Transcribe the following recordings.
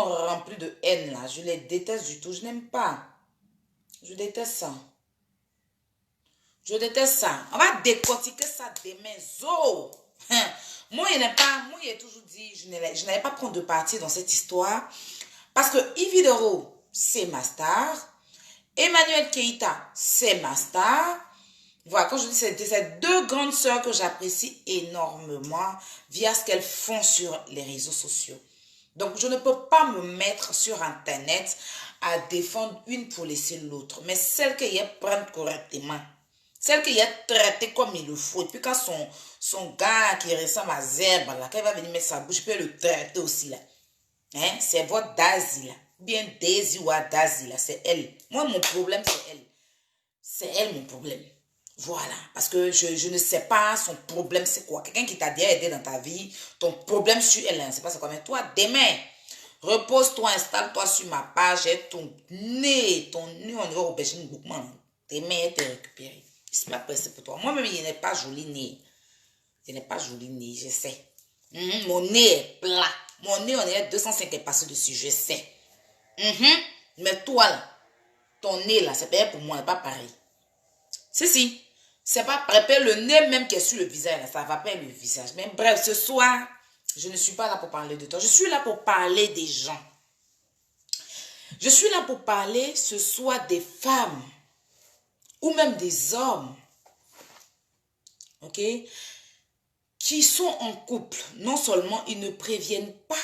remplis de haine là, je les déteste du tout, je n'aime pas. Je déteste ça. Je déteste ça. On va décortiquer ça demain. Zo! Moi, il toujours dit, je n'allais pas prendre de parti dans cette histoire. Parce que Yves Doro, c'est ma star. Emmanuel Keïta, c'est ma star. Voilà, quand je dis c'est ces deux grandes sœurs que j'apprécie énormément via ce qu'elles font sur les réseaux sociaux. Donc, je ne peux pas me mettre sur Internet à défendre une pour laisser l'autre. Mais celle qui est prendre correctement. Celle qui est traitée comme il le faut. Et puis quand son gars qui ressemble à Zèbre, là, quand il va venir mettre sa bouche, je peux le traiter aussi là. Hein? C'est votre Daisy là. Bien Daisy ou Daisy là, c'est elle. Moi, mon problème, c'est elle. C'est elle mon problème. Voilà, parce que je ne sais pas son problème c'est quoi. Quelqu'un qui t'a déjà aidé dans ta vie, ton problème sur elle, c'est pas ça quoi. Mais toi, demain, repose-toi, installe-toi sur ma page, et ton nez, on dirait aubergine Boukman. Tes mains étaient récupérées. Je suis pas pressé pour toi. Moi-même, il n'est pas joli nez. Il n'est pas joli nez, je sais. Mon nez est plat. Mon nez, on est 205 est passé dessus, je sais. Mais toi, là, ton nez, là, c'est pareil pour moi, c'est pas pareil. Si. C'est pas pareil. Le nez même qui est sur le visage, là, ça va pas le visage. Mais bref, ce soir, je ne suis pas là pour parler de toi. Je suis là pour parler des gens. Je suis là pour parler ce soir des femmes ou même des hommes, ok, qui sont en couple. Non seulement ils ne préviennent pas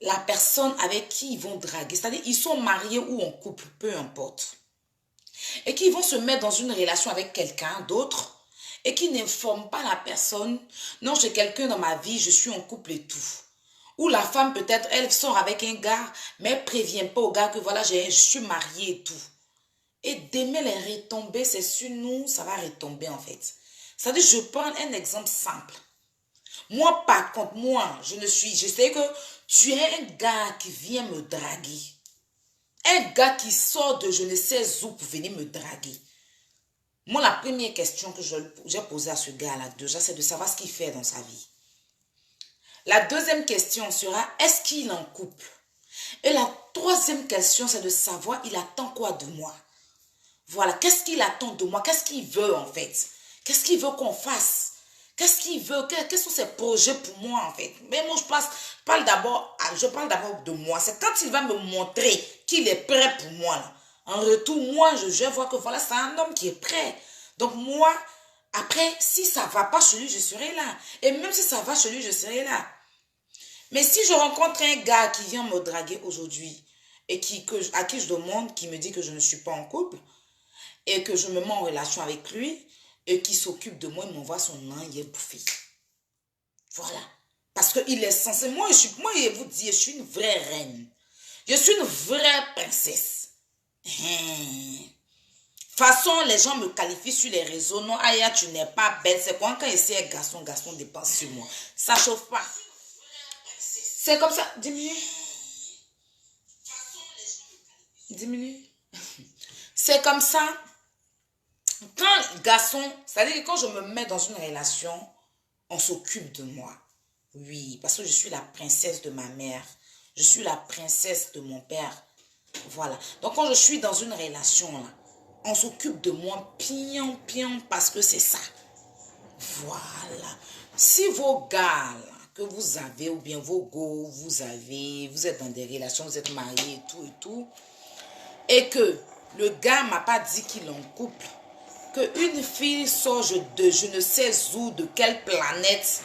la personne avec qui ils vont draguer, c'est-à-dire ils sont mariés ou en couple, peu importe, et qui vont se mettre dans une relation avec quelqu'un d'autre et qui n'informent pas la personne, non, j'ai quelqu'un dans ma vie, je suis en couple et tout. Ou la femme peut-être, elle sort avec un gars, mais elle ne prévient pas au gars que voilà, je suis mariée et tout. Et demain, les retombées, c'est sur nous, ça va retomber en fait. C'est-à-dire, je prends un exemple simple. Moi, par contre, je sais que tu es un gars qui vient me draguer. Un gars qui sort de je ne sais où pour venir me draguer. Moi, la première question que j'ai posée à ce gars-là, déjà, c'est de savoir ce qu'il fait dans sa vie. La deuxième question sera, est-ce qu'il est en couple? Et la troisième question, c'est de savoir, il attend quoi de moi? Voilà, qu'est-ce qu'il attend de moi? Qu'est-ce qu'il veut en fait? Qu'est-ce qu'il veut qu'on fasse? Qu'est-ce qu'il veut? Quels sont ses projets pour moi en fait? Mais moi, je parle d'abord de moi. C'est quand il va me montrer qu'il est prêt pour moi. Là. En retour, moi, je vais voir que voilà, c'est un homme qui est prêt. Donc moi, après, si ça ne va pas chez lui, je serai là. Et même si ça va chez lui, je serai là. Mais si je rencontre un gars qui vient me draguer aujourd'hui et à qui je demande, qui me dit que je ne suis pas en couple, et que je me mets en relation avec lui, et qui s'occupe de moi, il m'envoie son nom, il est bouffé. Voilà. Parce qu'il est censé, moi, je vous dis, je suis une vraie reine. Je suis une vraie princesse. De toute façon, les gens me qualifient sur les réseaux. Non, Aya, tu n'es pas belle. C'est quand il essaie garçon dépense sur moi. Ça chauffe pas. C'est comme ça. Diminue. Diminue. C'est comme ça. Quand garçon, c'est-à-dire que quand je me mets dans une relation, on s'occupe de moi. Oui, parce que je suis la princesse de ma mère. Je suis la princesse de mon père. Voilà. Donc quand je suis dans une relation, là, on s'occupe de moi pion, parce que c'est ça. Voilà. Si vos gars, là, que vous avez, ou bien vos go, vous êtes dans des relations, vous êtes mariés et tout, et que le gars m'a pas dit qu'il est en couple, qu'une fille sort de je ne sais où, de quelle planète,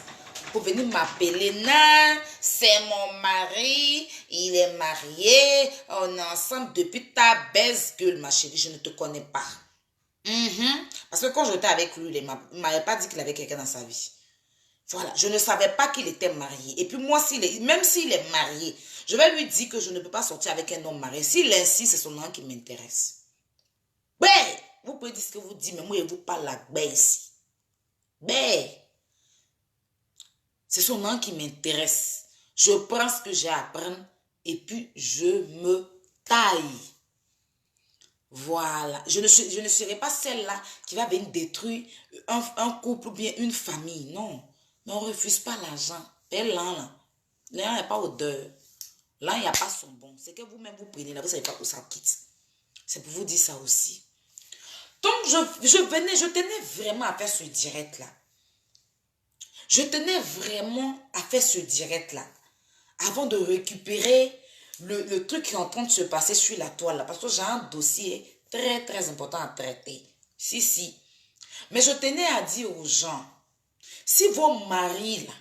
pour venir m'appeler, non, c'est mon mari, il est marié, on est ensemble depuis ta baisse gueule, ma chérie, je ne te connais pas. Parce que quand j'étais avec lui, il ne m'avait pas dit qu'il avait quelqu'un dans sa vie. Voilà, je ne savais pas qu'il était marié. Et puis moi, même s'il est marié, je vais lui dire que je ne peux pas sortir avec un homme marié. S'il insiste, c'est son nom qui m'intéresse. Ben, vous pouvez dire ce que vous dites, mais moi, je vous parle la baie ici. Ben, c'est son nom qui m'intéresse. Je prends ce que j'ai à apprendre et puis je me taille. Voilà. Je ne serai pas celle-là qui va venir détruire un couple ou bien une famille. Non. Mais on ne refuse pas l'argent. L'argent n'est pas odeur. Là, il n'y a pas son bon. C'est que vous-même, vous prenez là, vous ne savez pas où ça quitte. C'est pour vous dire ça aussi. Donc, je tenais vraiment à faire ce direct-là. Je tenais vraiment à faire ce direct-là. Avant de récupérer le truc qui est en train de se passer sur la toile là. Parce que j'ai un dossier très, très important à traiter. Si, si. Mais je tenais à dire aux gens, si vos maris là,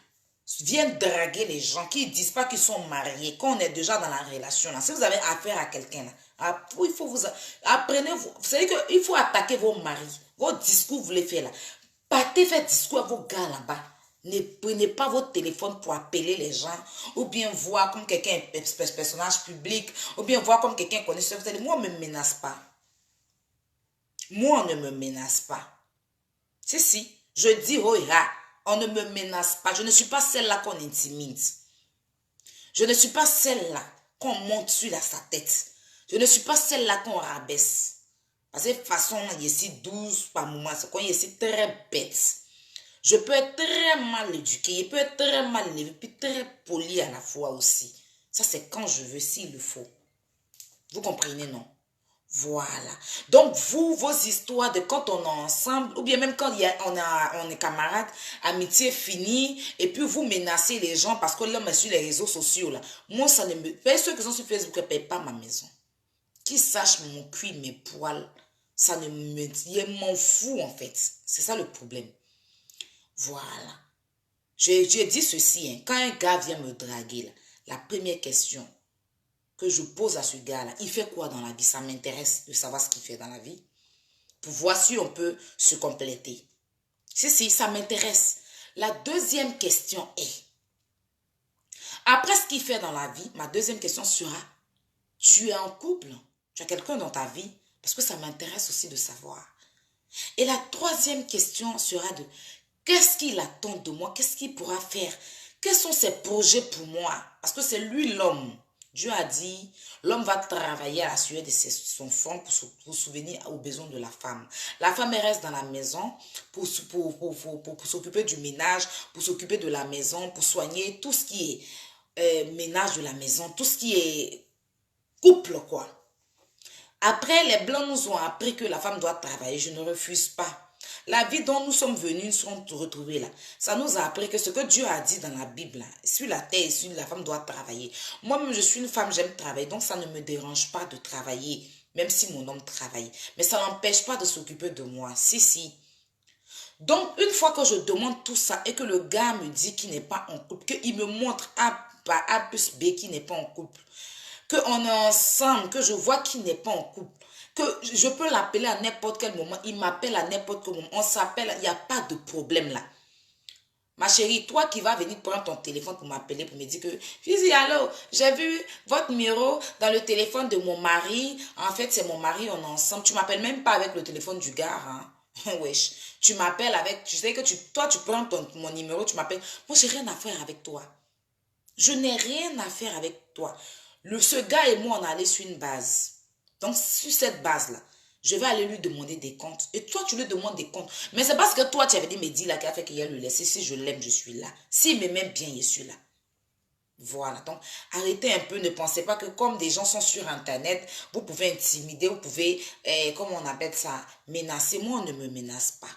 viennent draguer les gens qui ne disent pas qu'ils sont mariés, qu'on est déjà dans la relation là, si vous avez affaire à quelqu'un là, il faut vous apprenez, vous savez qu'il faut attaquer vos maris, vos discours vous les faites là, partez faire discours à vos gars là-bas. Ne prenez pas votre téléphone pour appeler les gens, ou bien voir comme quelqu'un est personnage public, ou bien voir comme quelqu'un connaît ça. Vous allez, moi on ne me menace pas. Moi on ne me menace pas. Si, je dis, oh là, on ne me menace pas. Je ne suis pas celle-là qu'on intimide. Je ne suis pas celle-là qu'on monte sur sa tête. Je ne suis pas celle-là qu'on rabaisse. Parce que de toute façon, il y a ici 12 par moment. C'est qu'on est ici très bête. Je peux être très mal éduquée. Je peux être très mal élevée. Puis très poli à la fois aussi. Ça, c'est quand je veux, s'il le faut. Vous comprenez, non? Voilà. Donc, vous, vos histoires de quand on est ensemble, ou bien même quand on est camarades, amitié finie, et puis vous menacez les gens parce que l'homme est sur les réseaux sociaux, là. Moi, ça ne me... Ceux qui sont sur Facebook ne payent pas ma maison. Qui sachent mon cuir, mes poils, ça ne me... Il m'en fout, en fait. C'est ça le problème. Voilà. J'ai dit ceci, hein. Quand un gars vient me draguer, là, la première question que je pose à ce gars-là, il fait quoi dans la vie? Ça m'intéresse de savoir ce qu'il fait dans la vie. Pour voir si on peut se compléter. Si, ça m'intéresse. La deuxième question est, après ce qu'il fait dans la vie, ma deuxième question sera, tu es en couple? Tu as quelqu'un dans ta vie? Parce que ça m'intéresse aussi de savoir. Et la troisième question sera de, qu'est-ce qu'il attend de moi? Qu'est-ce qu'il pourra faire? Quels sont ses projets pour moi? Parce que c'est lui l'homme. Dieu a dit, l'homme va travailler à la sueur de son front pour souvenir aux besoins de la femme. La femme elle reste dans la maison pour s'occuper du ménage, pour s'occuper de la maison, pour soigner tout ce qui est ménage de la maison, tout ce qui est couple, quoi. Après, les Blancs nous ont appris que la femme doit travailler. Je ne refuse pas. La vie dont nous sommes venus, nous sommes retrouvés là. Ça nous a appris que ce que Dieu a dit dans la Bible, là, sur la terre, sur la femme doit travailler. Moi-même, je suis une femme, j'aime travailler. Donc, ça ne me dérange pas de travailler, même si mon homme travaille. Mais ça n'empêche pas de s'occuper de moi. Si. Donc, une fois que je demande tout ça et que le gars me dit qu'il n'est pas en couple, qu'il me montre A plus B qu'il n'est pas en couple, qu'on est ensemble, que je vois qu'il n'est pas en couple, que je peux l'appeler à n'importe quel moment, il m'appelle à n'importe quel moment, on s'appelle, il n'y a pas de problème là. Ma chérie, toi qui vas venir prendre ton téléphone pour m'appeler, pour me dire que, je dis, allô, j'ai vu votre numéro dans le téléphone de mon mari, en fait c'est mon mari, on est ensemble, tu m'appelles même pas avec le téléphone du gars, hein. Wesh, tu m'appelles avec, tu sais que toi tu prends mon numéro, tu m'appelles, moi j'ai rien à faire avec toi. Je n'ai rien à faire avec toi. Ce gars et moi, on est allé sur une base. Donc, sur cette base-là, je vais aller lui demander des comptes. Et toi, tu lui demandes des comptes. Mais c'est parce que toi, tu avais dit, mais dis là, qui a fait qu'il a le laissé. Si je l'aime, je suis là. S'il m'aime bien, je suis là. Voilà. Donc, arrêtez un peu. Ne pensez pas que comme des gens sont sur Internet, vous pouvez intimider, vous pouvez, comment on appelle ça, menacer. Moi, on ne me menace pas.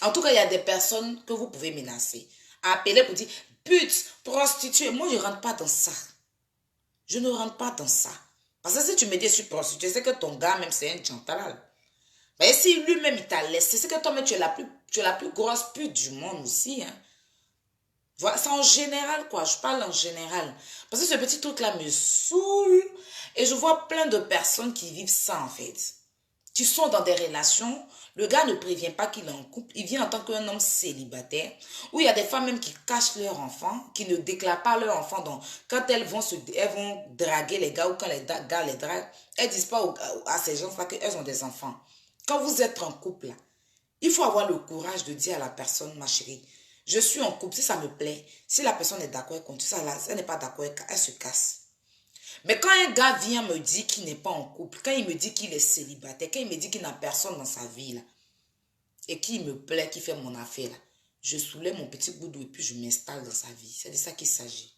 En tout cas, il y a des personnes que vous pouvez menacer. Appeler pour dire, pute, prostituée. Moi, je ne rentre pas dans ça. Je ne rentre pas dans ça. Parce que si tu me dis, je suis prostituée, c'est que ton gars, même, c'est un gentleman. Mais si lui-même, il t'a laissé, c'est que toi-même, tu es la plus grosse pute du monde aussi. Hein. Voilà, c'est en général, quoi. Je parle en général. Parce que ce petit truc-là me saoule. Et je vois plein de personnes qui vivent ça, en fait. Qui sont dans des relations, le gars ne prévient pas qu'il est en couple, il vient en tant qu'un homme célibataire, où il y a des femmes même qui cachent leurs enfants, qui ne déclarent pas leurs enfants. Donc, quand elles vont draguer les gars ou quand les gars les draguent, elles ne disent pas à ces gens-là qu'elles ont des enfants. Quand vous êtes en couple, là, il faut avoir le courage de dire à la personne, ma chérie, je suis en couple, si ça me plaît, si la personne est d'accord, elle continue, si elle n'est pas d'accord, elle se casse. Mais quand un gars vient me dire qu'il n'est pas en couple, quand il me dit qu'il est célibataire, quand il me dit qu'il n'a personne dans sa vie, là, et qu'il me plaît, qu'il fait mon affaire, là, je soulève mon petit boudou et puis je m'installe dans sa vie. C'est de ça qu'il s'agit.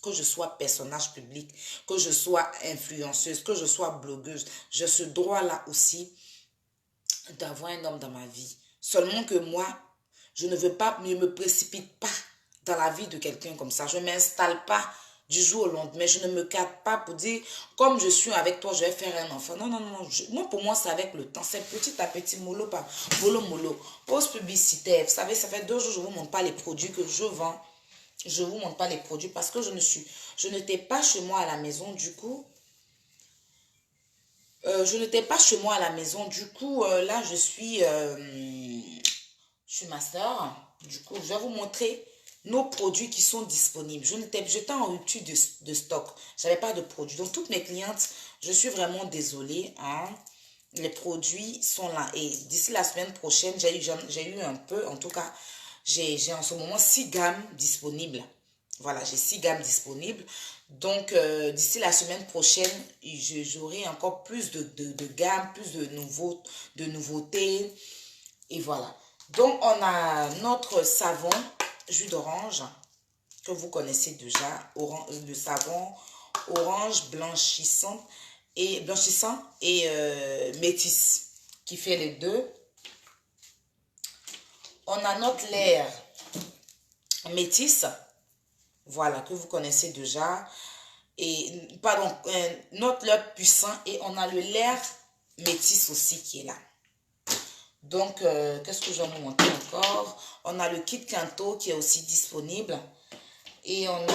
que je sois personnage public, que je sois influenceuse, que je sois blogueuse, j'ai ce droit-là aussi d'avoir un homme dans ma vie. Seulement que moi, je ne veux pas, ne me précipite pas dans la vie de quelqu'un comme ça. Je ne m'installe pas du jour au lendemain. Je ne me cadre pas pour dire, comme je suis avec toi, je vais faire un enfant. Non, non, non. Moi, pour moi, c'est avec le temps. C'est petit à petit, mollo par mollo, mollo. Pause publicitaire. Vous savez, ça fait 2 jours, je ne vous montre pas les produits que je vends. Je ne vous montre pas les produits parce que je n'étais pas chez moi à la maison. Du coup, je n'étais pas chez moi à la maison. Du coup, là, je suis ma soeur. Du coup, je vais vous montrer nos produits qui sont disponibles. J'étais en rupture de stock. Je n'avais pas de produits. Donc, toutes mes clientes, je suis vraiment désolée. Hein. Les produits sont là. Et d'ici la semaine prochaine, j'ai eu un peu, en tout cas, j'ai en ce moment 6 gammes disponibles. Voilà, j'ai 6 gammes disponibles. Donc, d'ici la semaine prochaine, j'aurai encore plus de gammes, plus de nouveautés. Et voilà. Donc, on a notre savon jus d'orange que vous connaissez déjà. Le savon orange blanchissant et métis qui fait les deux. On a notre lait métis. Voilà, que vous connaissez déjà. Et, pardon, notre lait puissant. Et on a le lait métis aussi qui est là. Donc, qu'est-ce que je vais vous montrer encore? On a le kit Kanto qui est aussi disponible. Et on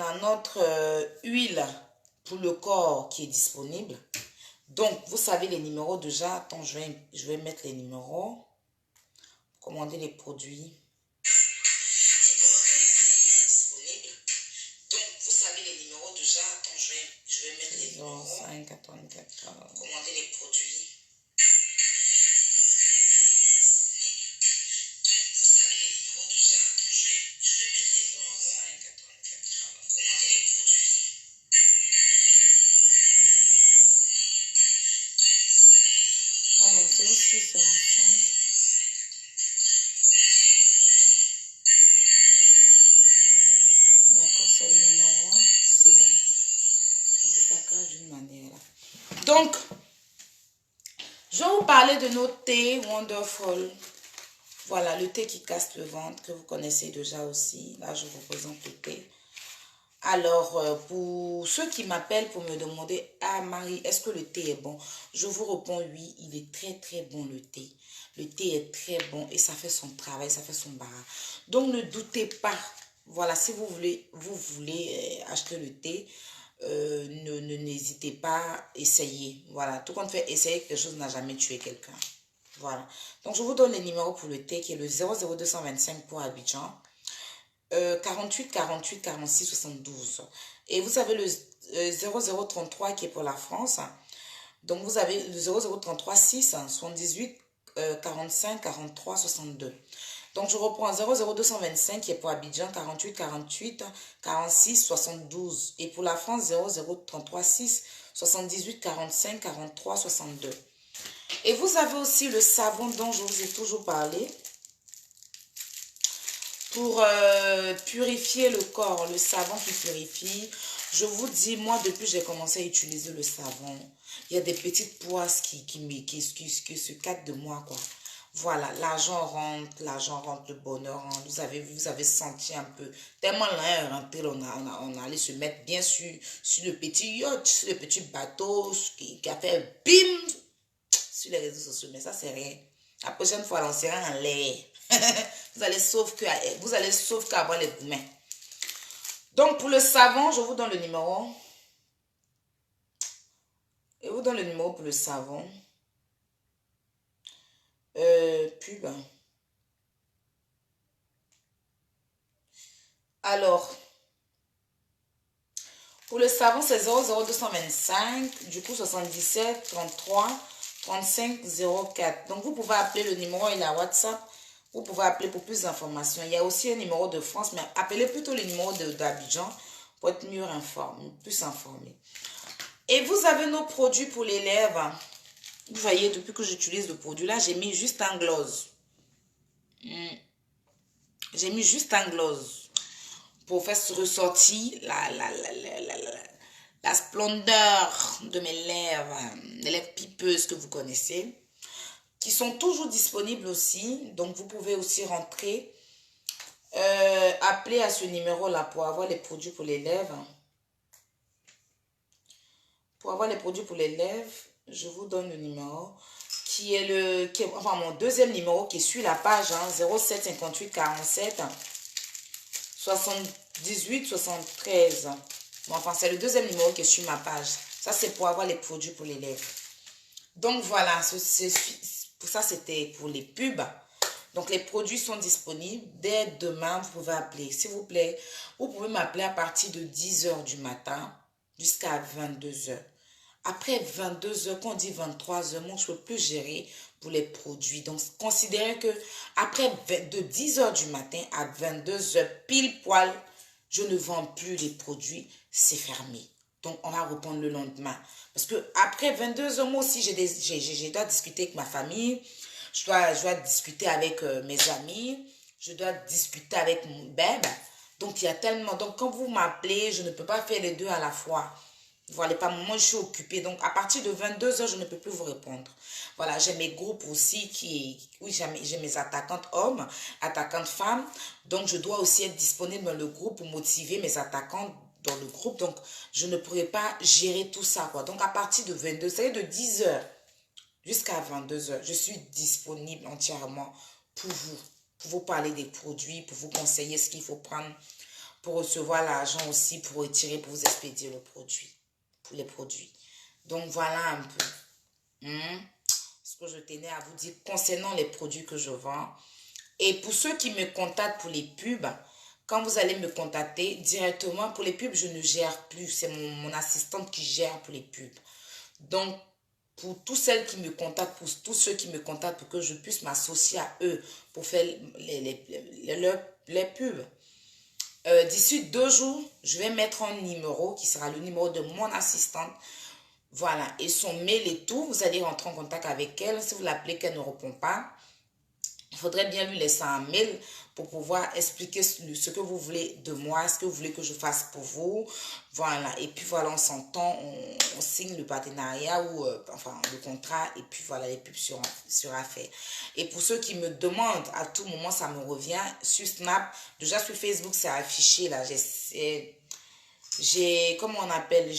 a notre huile pour le corps qui est disponible. Donc, vous savez les numéros déjà. Attends, je vais mettre les numéros. Commander les produits. Donc, vous savez les numéros déjà. Attends, je vais mettre les numéros. 5, 84. Commander les produits. Donc, je vais vous parler de nos thés Wonderful. Voilà, le thé qui casse le ventre, que vous connaissez déjà aussi. Là, je vous présente le thé. Alors, pour ceux qui m'appellent pour me demander, « Ah, Marie, est-ce que le thé est bon ?» Je vous réponds, oui, il est très, très bon, le thé. Le thé est très bon et ça fait son travail, ça fait son barra. Donc, ne doutez pas. Voilà, si vous voulez acheter le thé, n'hésitez pas à essayer. Voilà, tout compte fait, essayer quelque chose n'a jamais tué quelqu'un. Voilà. Donc, je vous donne les numéros pour le thé qui est le 00225 pour Abidjan. 48 48 46 72. Et vous avez le 0033 qui est pour la France. Donc, vous avez le 0033 6 78 45 43 62. Donc, je reprends 00225 qui est pour Abidjan, 48 48 46 72. Et pour la France, 0033 6 78 45 43 62. Et vous avez aussi le savon dont je vous ai toujours parlé pour purifier le corps, le savon qui purifie. Je vous dis, moi, depuis que j'ai commencé à utiliser le savon, il y a des petites poisses qui se cadrent de moi, quoi. Voilà, l'argent rentre, le bonheur rentre. Vous avez senti un peu. Tellement là, on allait se mettre bien sûr sur le petit yacht, sur le petit bateau qui a fait bim sur les réseaux sociaux. Mais ça, c'est rien. La prochaine fois, on sera en l'air. Vous allez sauf qu'avoir les gourmets. Donc, pour le savon, je vous donne le numéro. Je vous donne le numéro pour le savon. Pub. Alors, pour le savon, c'est 00225, du coup 77 33 35 04. Donc, vous pouvez appeler le numéro, il y a WhatsApp. Vous pouvez appeler pour plus d'informations. Il y a aussi un numéro de France, mais appelez plutôt le numéro d'Abidjan pour être mieux informé, plus informé. Et vous avez nos produits pour les lèvres. Vous voyez, depuis que j'utilise le produit là, j'ai mis juste un gloss. J'ai mis juste un gloss. pour faire ressortir la splendeur de mes lèvres, les lèvres pipeuses que vous connaissez, qui sont toujours disponibles aussi. Donc, vous pouvez aussi rentrer, appeler à ce numéro-là pour avoir les produits pour les lèvres. Pour avoir les produits pour les lèvres, je vous donne le numéro enfin mon deuxième numéro qui est sur la page 07 58 47 78 73. Bon, enfin, c'est le deuxième numéro qui est sur ma page. Ça, c'est pour avoir les produits pour les lèvres. Donc, voilà, pour ça, c'était pour les pubs. Donc, les produits sont disponibles. Dès demain, vous pouvez appeler. S'il vous plaît, vous pouvez m'appeler à partir de 10 h du matin jusqu'à 22 h. Après 22 h, quand on dit 23 h, moi, je ne peux plus gérer pour les produits. Donc, considérez que après de 10 h du matin à 22 h, pile poil, je ne vends plus les produits, c'est fermé. Donc, on va reprendre le lendemain. Parce que après 22 h, moi aussi, je dois discuter avec ma famille. Je dois discuter avec mes amis. Je dois discuter avec mon bébé. Donc, il y a tellement. Donc, quand vous m'appelez, je ne peux pas faire les deux à la fois. Voilà, pas moi, je suis occupée. Donc, à partir de 22 h, je ne peux plus vous répondre. Voilà, j'ai mes groupes aussi oui, j'ai mes attaquantes hommes, attaquantes femmes. Donc, je dois aussi être disponible dans le groupe pour motiver mes attaquantes dans le groupe. Donc, je ne pourrais pas gérer tout ça, quoi. Donc, à partir de 22 h, c'est de 10 h jusqu'à 22 h, je suis disponible entièrement pour vous parler des produits, pour vous conseiller ce qu'il faut prendre, pour recevoir l'argent aussi, pour retirer, pour vous expédier le produit. Pour les produits. Donc, voilà un peu ce que je tenais à vous dire concernant les produits que je vends. Et pour ceux qui me contactent pour les pubs, quand vous allez me contacter directement, pour les pubs, je ne gère plus. C'est mon assistante qui gère pour les pubs. Donc, pour tous celles qui me contactent, pour tous ceux qui me contactent, pour que je puisse m'associer à eux pour faire les pubs, d'ici 2 jours, je vais mettre un numéro qui sera le numéro de mon assistante. Voilà, et son mail et tout, vous allez rentrer en contact avec elle. Si vous l'appelez qu'elle ne répond pas, il faudrait bien lui laisser un mail pour pouvoir expliquer ce que vous voulez de moi, ce que vous voulez que je fasse pour vous. Voilà, et puis voilà, on s'entend, on signe le partenariat ou enfin le contrat, et puis voilà, les pubs sera fait. Et pour ceux qui me demandent, à tout moment, ça me revient sur Snap. Déjà sur Facebook, c'est affiché là. Comment on appelle,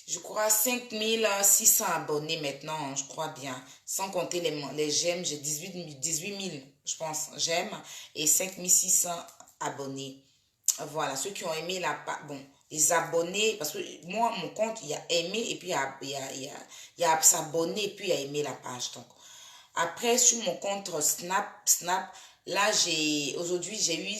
je crois 5600 abonnés maintenant, je crois bien. Sans compter les j'aime, j'ai 18 000, je pense, j'aime, et 5600 abonnés. Voilà, ceux qui ont aimé bon, les abonnés, parce que moi, mon compte, il y a aimé, et puis il y a s'abonner, et puis il y a aimé la page. Donc, après, sur mon compte Snap, là, aujourd'hui, j'ai eu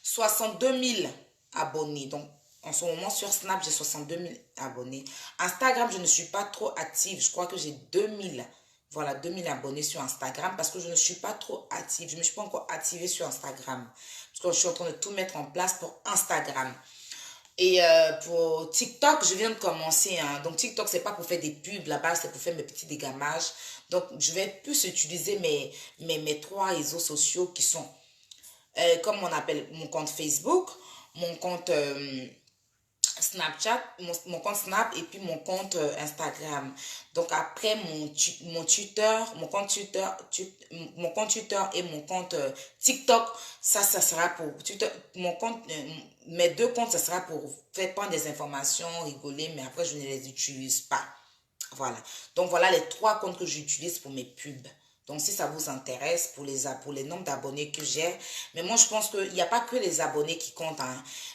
62 000 abonnés. Donc, en ce moment, sur Snap, j'ai 62 000 abonnés. Instagram, je ne suis pas trop active. Je crois que j'ai 2000. Voilà, 2000 abonnés sur Instagram parce que je ne suis pas trop active. Je ne me suis pas encore activée sur Instagram. Parce que je suis en train de tout mettre en place pour Instagram. Et pour TikTok, je viens de commencer. Donc, TikTok, c'est pas pour faire des pubs. Là-bas, c'est pour faire mes petits dégamages. Donc, je vais plus utiliser mes 3 réseaux sociaux qui sont, comme on appelle, mon compte Facebook, mon compte Snapchat, mon compte Snap et puis mon compte Instagram. Donc après mon compte Twitter, et mon compte TikTok, ça sera pour Twitter, mes 2 comptes, ça sera pour faire prendre des informations, rigoler, mais après je ne les utilise pas. Voilà. Donc voilà les 3 comptes que j'utilise pour mes pubs. Donc, si ça vous intéresse pour les nombres d'abonnés que j'ai, mais moi, je pense qu'il n'y a pas que les abonnés qui comptent.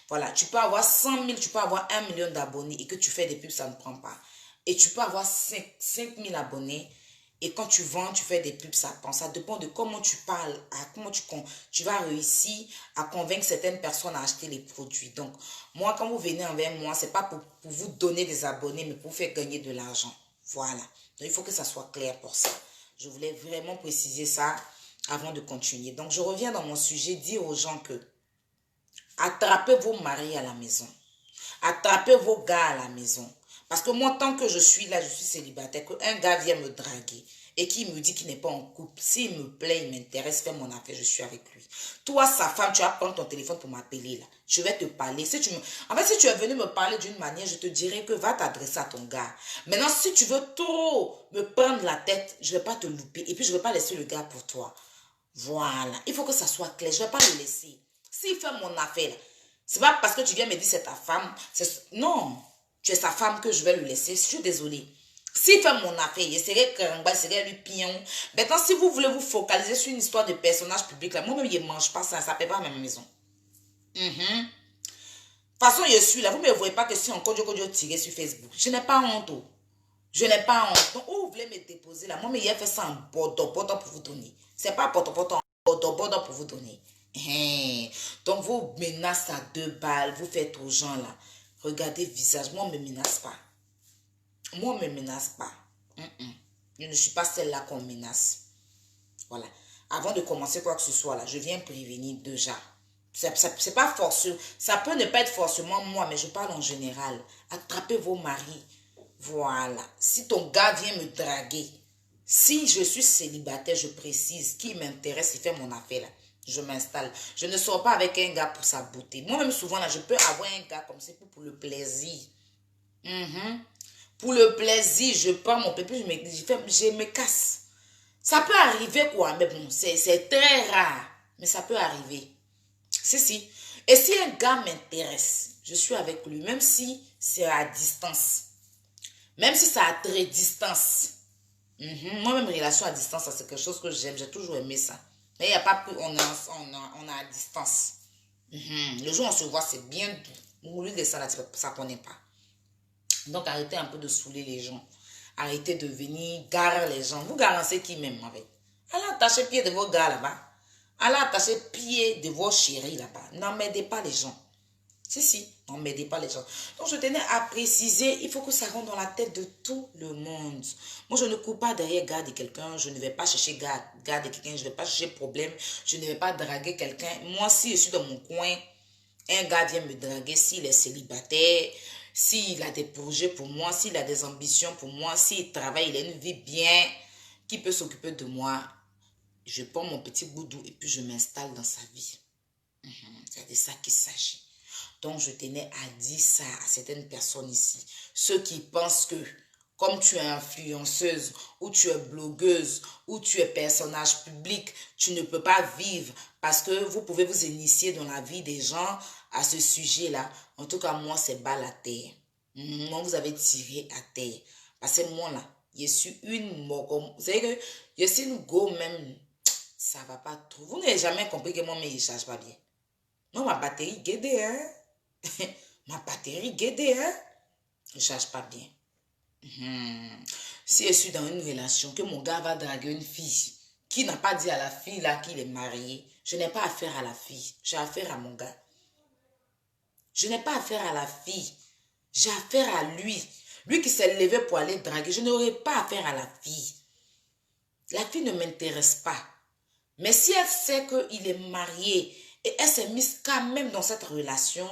Voilà, tu peux avoir 100 000, tu peux avoir 1 million d'abonnés et que tu fais des pubs, ça ne prend pas. Et tu peux avoir 5 000 abonnés et quand tu vends, tu fais des pubs, ça prend. Ça dépend de comment tu parles, comment tu vas réussir à convaincre certaines personnes à acheter les produits. Donc, moi, quand vous venez envers moi, ce n'est pas pour vous donner des abonnés, mais pour faire gagner de l'argent. Voilà. Donc, il faut que ça soit clair pour ça. Je voulais vraiment préciser ça avant de continuer. Donc, je reviens dans mon sujet, dire aux gens que attrapez vos maris à la maison. Attrapez vos gars à la maison. Parce que moi, tant que je suis là, je suis célibataire, qu'un gars vient me draguer. et qui me dit qu'il n'est pas en couple, s'il me plaît, il m'intéresse, fais mon affaire, je suis avec lui. Toi, sa femme, tu vas prendre ton téléphone pour m'appeler là. Je vais te parler. Si tu me... En fait, si tu es venu me parler d'une manière, je te dirais que va t'adresser à ton gars. Maintenant, si tu veux trop me prendre la tête, je ne vais pas te louper. Et puis, je ne vais pas laisser le gars pour toi. Voilà. Il faut que ça soit clair. Je ne vais pas le laisser. S'il fait mon affaire, c'est pas parce que tu viens me dire c'est ta femme. Non. Tu es sa femme que je vais le laisser. Je suis désolée. S'il fait mon affaire, il serait caramba, il serait lui pion. Maintenant, si vous voulez vous focaliser sur une histoire de personnage public, là, moi-même, je ne mange pas ça. Ça ne paie pas à ma maison. De toute façon, je suis là. Vous ne me voyez pas que si on continue tirer sur Facebook. Je n'ai pas honte. Je n'ai pas honte. Donc, où vous voulez me déposer là? Moi, mais il a fait ça en bordeaux pour vous donner. C'est pas bordeaux en bordeaux pour vous donner. Donc, vous menacez à 2 balles. Vous faites aux gens là. Regardez le visage. Moi, on ne me menace pas. Moi, on ne me menace pas. Je ne suis pas celle-là qu'on menace. Voilà. Avant de commencer quoi que ce soit là, je viens prévenir déjà. C'est pas forceux. Ça peut ne pas être forcément moi, mais je parle en général. Attrapez vos maris. Voilà. Si ton gars vient me draguer, si je suis célibataire, je précise, qui m'intéresse, il fait mon affaire là. Je m'installe. Je ne sors pas avec un gars pour sa beauté. Moi-même, souvent, là, je peux avoir un gars comme ça pour le plaisir. Pour le plaisir, je prends mon pépé, je me casse. Ça peut arriver quoi, mais bon, c'est très rare. Mais ça peut arriver. Si. Et si un gars m'intéresse, je suis avec lui, même si c'est à distance. Même si c'est à très distance. Moi-même, relation à distance, c'est quelque chose que j'aime. J'ai toujours aimé ça. Mais il n'y a pas plus, on est à distance. Le jour où on se voit, c'est bien doux. Au lieu de ça, là, ça ne connaît pas. Donc, arrêtez un peu de saouler les gens. Arrêtez de venir garer les gens. Vous garantez qui même avec. Allez attacher pied de vos gars là-bas. Allez attacher pied de vos chéris là-bas. N'emmerdez pas les gens. Si, n'emmerdez pas les gens. Donc, je tenais à préciser, il faut que ça rentre dans la tête de tout le monde. Moi, je ne cours pas derrière gars de quelqu'un. Je ne vais pas chercher gars de quelqu'un. Je ne vais pas chercher problème. Je ne vais pas draguer quelqu'un. Moi, si je suis dans mon coin, un gars vient me draguer s'il est célibataire, s'il a des projets pour moi, s'il a des ambitions pour moi, s'il travaille, il a une vie bien, qui peut s'occuper de moi. Je prends mon petit boudou et puis je m'installe dans sa vie. C'est de ça qu'il s'agit. Donc, je tenais à dire ça à certaines personnes ici. Ceux qui pensent que, comme tu es influenceuse, ou tu es blogueuse, ou tu es personnage public, tu ne peux pas vivre parce que vous pouvez vous initier dans la vie des gens à ce sujet-là. En tout cas, moi, c'est bas la terre. Moi, vous avez tiré à terre. Parce que moi, là, je suis une mort. Vous savez que je suis une go même. Ça va pas trop. Vous n'avez jamais compris que moi, mais je ne charge pas bien. Non, ma batterie guédée, hein. Ma batterie guédée, hein. Je ne charge pas bien. Si je suis dans une relation, que mon gars va draguer une fille qui n'a pas dit à la fille là qu'il est marié, je n'ai pas affaire à la fille. J'ai affaire à mon gars. Je n'ai pas affaire à la fille. J'ai affaire à lui. Lui qui s'est levé pour aller draguer, je n'aurai pas affaire à la fille. La fille ne m'intéresse pas. Mais si elle sait qu'il est marié et elle s'est mise quand même dans cette relation,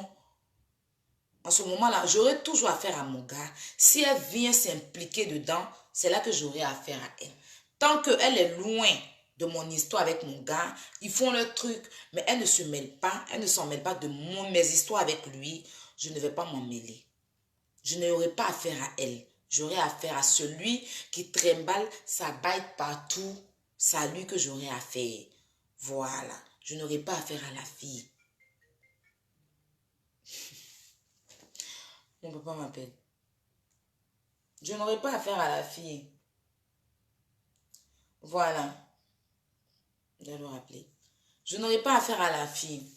en ce moment-là, j'aurai toujours affaire à mon gars. Si elle vient s'impliquer dedans, c'est là que j'aurai affaire à elle. Tant qu'elle est loin de mon histoire avec mon gars, ils font leur truc, mais elle ne se mêle pas, elle ne s'en mêle pas de mes histoires avec lui, je ne vais pas m'en mêler. Je n'aurai pas affaire à elle. J'aurai affaire à celui qui trimballe sa bague partout. C'est à lui que j'aurai affaire. Voilà. Je n'aurai pas affaire à la fille. Mon papa m'appelle. Je n'aurai pas affaire à la fille. Voilà. Je vais le rappeler. Je n'aurai pas affaire à la fille.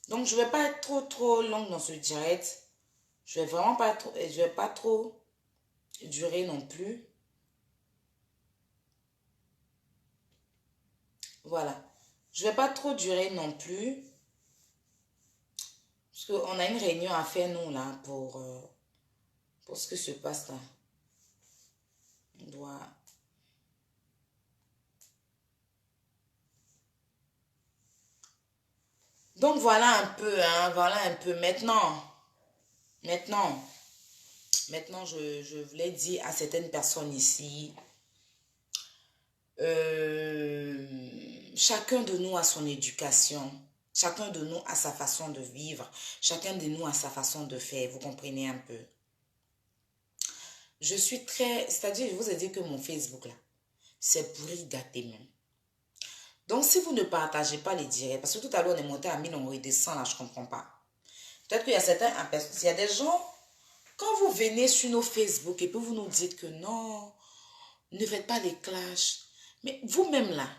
Donc, je ne vais pas être trop longue dans ce direct. Je vais vraiment pas trop, je vais pas trop durer non plus. Voilà. Je vais pas trop durer non plus. Parce qu'on a une réunion à faire, nous, là, pour ce qui se passe là. On doit... Donc, voilà un peu, hein. Voilà un peu. Maintenant, je voulais dire à certaines personnes ici, Chacun de nous a son éducation. Chacun de nous a sa façon de vivre. Chacun de nous a sa façon de faire. Vous comprenez un peu? Je suis très... C'est-à-dire, je vous ai dit que mon Facebook, là, c'est pourri gâté même. Donc, si vous ne partagez pas les directs, parce que tout à l'heure, on est monté à 1000, on redescend, là, je ne comprends pas. Peut-être qu'il y a certains... Il y a des gens, quand vous venez sur nos Facebook et puis vous nous dites que non, ne faites pas les clashs. Mais vous-même, là,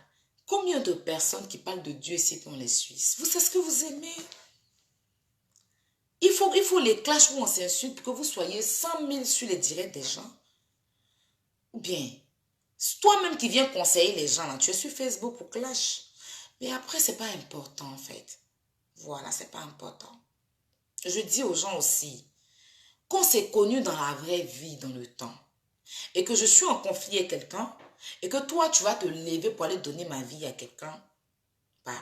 combien de personnes qui parlent de Dieu ici qu'on les suisse? Vous savez ce que vous aimez? Il faut les clashs où on s'insulte pour que vous soyez 100 000 sur les directs des gens. Ou bien, toi-même qui viens conseiller les gens, là, tu es sur Facebook pour clash. Mais après, c'est pas important, en fait. Voilà, c'est pas important. Je dis aux gens aussi, qu'on s'est connu dans la vraie vie, dans le temps, et que je suis en conflit avec quelqu'un, et que toi, tu vas te lever pour aller donner ma vie à quelqu'un, bah,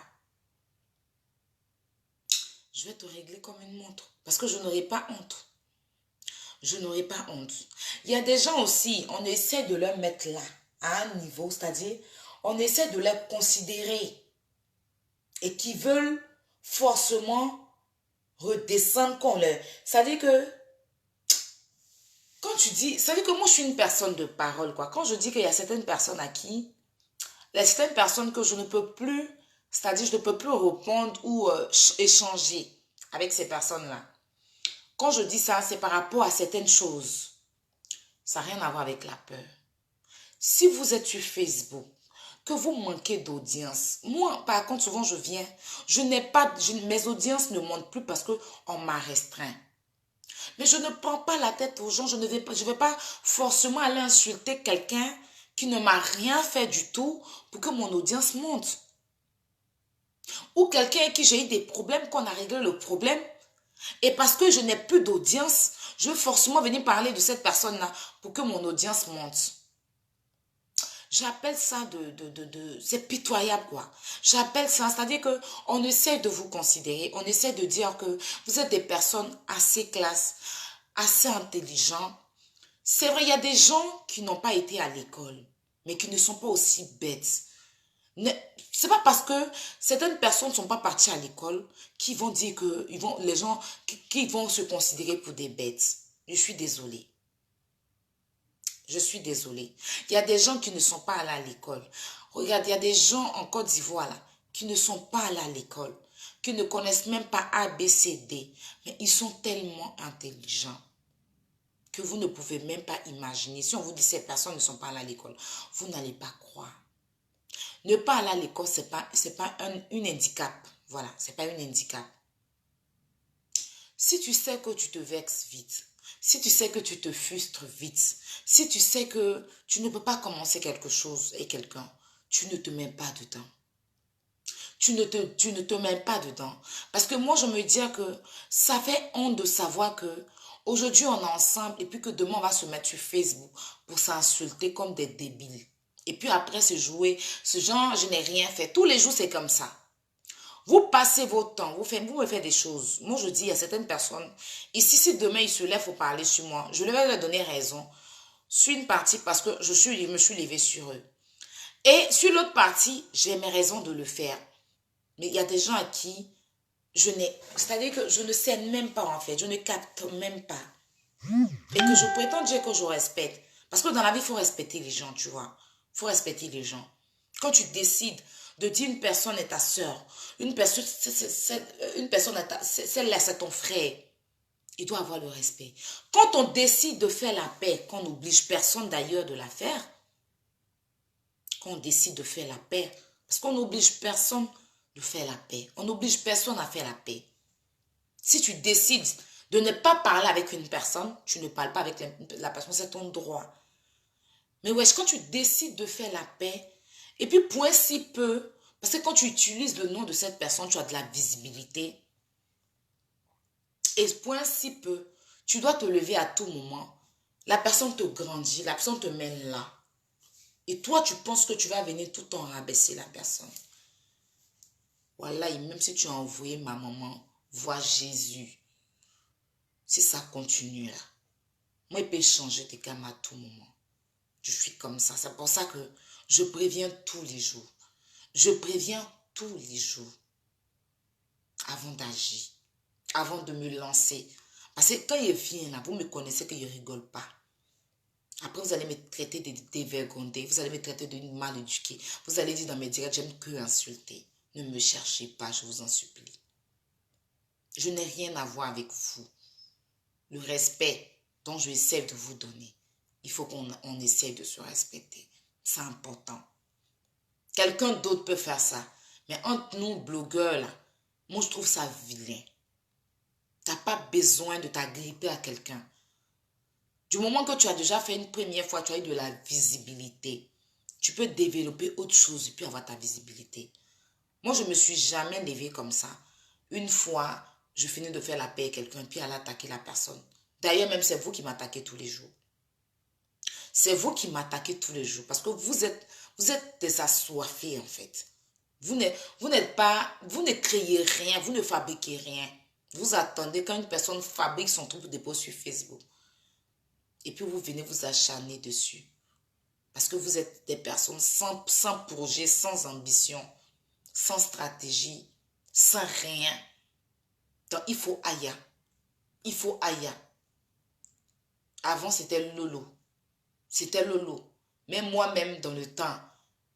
je vais te régler comme une montre. Parce que je n'aurai pas honte. Je n'aurai pas honte. Il y a des gens aussi, on essaie de leur mettre là, à un niveau, c'est-à-dire, on essaie de les considérer et qui veulent forcément redescendre qu'on leur... C'est-à-dire que, quand tu dis... C'est-à-dire que moi, je suis une personne de parole, quoi. Quand je dis qu'il y a certaines personnes à qui... Il y a certaines personnes que je ne peux plus... C'est-à-dire, je ne peux plus répondre ou échanger avec ces personnes-là. Quand je dis ça, c'est par rapport à certaines choses. Ça n'a rien à voir avec la peur. Si vous êtes sur Facebook, que vous manquez d'audience, moi, par contre, souvent, je viens, mes audiences ne montent plus parce qu'on m'a restreint. Mais je ne prends pas la tête aux gens, je ne vais pas forcément aller insulter quelqu'un qui ne m'a rien fait du tout pour que mon audience monte. Ou quelqu'un avec qui j'ai eu des problèmes, qu'on a réglé le problème, et parce que je n'ai plus d'audience, je veux forcément venir parler de cette personne-là pour que mon audience monte. J'appelle ça c'est pitoyable, quoi. J'appelle ça, c'est-à-dire qu'on essaie de vous considérer, on essaie de dire que vous êtes des personnes assez classes, assez intelligentes. C'est vrai, il y a des gens qui n'ont pas été à l'école, mais qui ne sont pas aussi bêtes. C'est pas parce que certaines personnes ne sont pas parties à l'école qu'ils vont dire que les gens qui vont se considérer pour des bêtes. Je suis désolée. Je suis désolée. Il y a des gens qui ne sont pas allés à l'école. Regarde, il y a des gens en Côte d'Ivoire là, qui ne sont pas allés à l'école, qui ne connaissent même pas A, B, C, D. Mais ils sont tellement intelligents que vous ne pouvez même pas imaginer. Si on vous dit ces personnes ne sont pas allées à l'école, vous n'allez pas croire. Ne pas aller à l'école, ce n'est pas un handicap. Voilà, ce n'est pas un handicap. Si tu sais que tu te vexes vite, si tu sais que tu te frustres vite, si tu sais que tu ne peux pas commencer quelque chose avec quelqu'un, tu ne te mets pas dedans. Tu ne te mets pas dedans. Parce que moi, je me dis que ça fait honte de savoir que aujourd'hui, on est ensemble et puis que demain, on va se mettre sur Facebook pour s'insulter comme des débiles. Et puis après, se jouer, ce genre, je n'ai rien fait. Tous les jours, c'est comme ça. Vous passez votre temps, vous me faites des choses. Moi, je dis à certaines personnes, ici, si demain, ils se lèvent pour parler sur moi, je vais leur donner raison. Sur une partie, parce que je me suis levée sur eux. Et sur l'autre partie, j'ai mes raisons de le faire. Mais il y a des gens à qui c'est-à-dire que je ne sais même pas en fait, je ne capte même pas. Et que je prétends dire que je respecte. Parce que dans la vie, il faut respecter les gens, tu vois. Il faut respecter les gens. Quand tu décides de dire une personne est ta soeur, une personne celle-là c'est ton frère, il doit avoir le respect. Quand on décide de faire la paix, qu'on n'oblige personne d'ailleurs de la faire, quand on décide de faire la paix, parce qu'on n'oblige personne de faire la paix, on n'oblige personne à faire la paix. Si tu décides de ne pas parler avec une personne, tu ne parles pas avec la personne, c'est ton droit. Mais wesh, quand tu décides de faire la paix, et puis point si peu, parce que quand tu utilises le nom de cette personne, tu as de la visibilité. Et point si peu, tu dois te lever à tout moment. La personne te grandit, la personne te mène là. Et toi, tu penses que tu vas venir tout le temps rabaisser la personne. Voilà, et même si tu as envoyé ma maman voir Jésus, si ça continue là, moi, il peut changer tes gammes à tout moment. Je suis comme ça. C'est pour ça que Je préviens tous les jours. Je préviens tous les jours avant d'agir, avant de me lancer. Parce que quand il vient là, vous me connaissez que je ne rigole pas. Après, vous allez me traiter de dévergondée, vous allez me traiter de mal éduquée. Vous allez dire dans mes directs, j'aime que insulter. Ne me cherchez pas, je vous en supplie. Je n'ai rien à voir avec vous. Le respect dont je essaie de vous donner, il faut qu'on essaie de se respecter. C'est important. Quelqu'un d'autre peut faire ça. Mais entre nous, blogueurs, là, moi, je trouve ça vilain. Tu n'as pas besoin de t'agripper à quelqu'un. Du moment que tu as déjà fait une première fois, tu as eu de la visibilité. Tu peux développer autre chose et puis avoir ta visibilité. Moi, je ne me suis jamais levée comme ça. Une fois, je finis de faire la paix à quelqu'un, puis elle a attaqué la personne. D'ailleurs, même c'est vous qui m'attaquez tous les jours. C'est vous qui m'attaquez tous les jours parce que vous êtes des assoiffés en fait. Vous ne créez rien, vous ne fabriquez rien. Vous attendez quand une personne fabrique son truc pour déposer sur Facebook. Et puis vous venez vous acharner dessus. Parce que vous êtes des personnes sans projet, sans ambition, sans stratégie, sans rien. Donc il faut Aya. Il faut Aya. Avant c'était Lolo. C'était Lolo. Même moi-même dans le temps.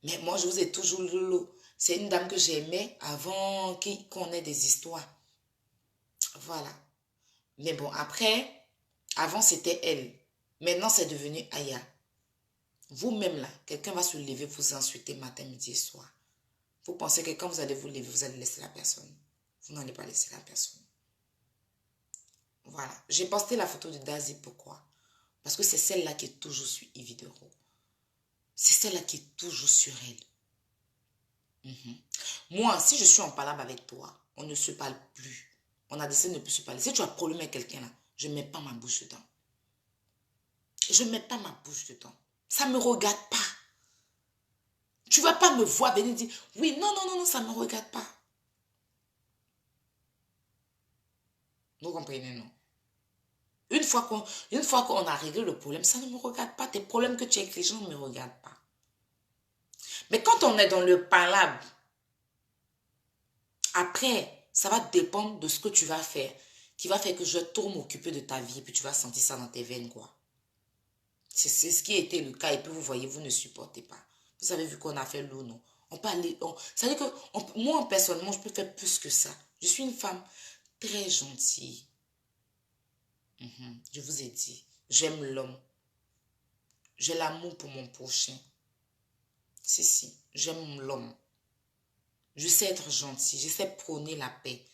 Mais moi je vous ai toujours Lolo. C'est une dame que j'aimais avant qu'on ait des histoires. Voilà. Mais bon, après, avant c'était elle. Maintenant c'est devenu Aya. Vous-même là, quelqu'un va se lever, vous insulter matin, midi et soir. Vous pensez que quand vous allez vous lever, vous allez laisser la personne. Vous n'allez pas laisser la personne. Voilà. J'ai posté la photo de Daisy. Pourquoi? Parce que c'est celle-là qui est toujours sur Yves Dero. C'est celle-là qui est toujours sur elle. Moi, si je suis en palabre avec toi, on ne se parle plus. On a décidé de ne plus se parler. Si tu as un problème avec quelqu'un là, je ne mets pas ma bouche dedans. Je ne mets pas ma bouche dedans. Ça ne me regarde pas. Tu ne vas pas me voir venir dire, oui, non, non, non, non, ça ne me regarde pas. Vous comprenez, non? Une fois qu'on a réglé le problème, ça ne me regarde pas. Tes problèmes que tu as avec les gens ne me regardent pas. Mais quand on est dans le palabre, après, ça va dépendre de ce que tu vas faire, qui va faire que je tourne m'occuper de ta vie, et puis tu vas sentir ça dans tes veines, quoi. C'est ce qui a été le cas, et puis vous voyez, vous ne supportez pas. Vous avez vu qu'on a fait l'eau, non? On peut aller, ça veut dire que moi, personnellement, je peux faire plus que ça. Je suis une femme très gentille. Je vous ai dit, j'aime l'homme. J'ai l'amour pour mon prochain. Si, j'aime l'homme. Je sais être gentil, je sais prôner la paix.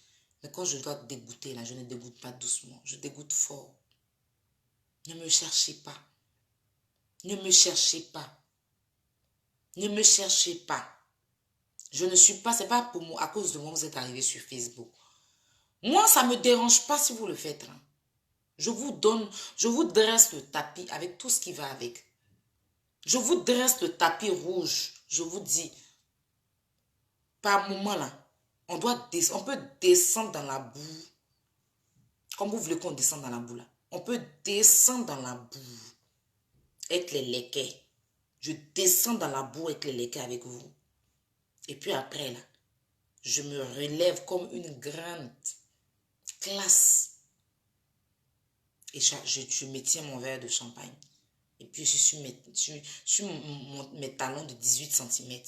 Mais quand je dois dégoûter, là, je ne dégoûte pas doucement. Je dégoûte fort. Ne me cherchez pas. Ne me cherchez pas. Ne me cherchez pas. Je ne suis pas, c'est pas pour moi, à cause de moi, vous êtes arrivé sur Facebook. Moi, ça ne me dérange pas si vous le faites. Hein. Je vous dresse le tapis avec tout ce qui va avec. Je vous dresse le tapis rouge. Je vous dis, par moment là, on peut descendre dans la boue. Comme vous voulez qu'on descende dans la boue là. On peut descendre dans la boue avec les léquets. Je descends dans la boue avec les léquets avec vous. Et puis après là, je me relève comme une grande classe. Et je me tiens mon verre de champagne. Et puis je suis sur mes talons de 18 cm.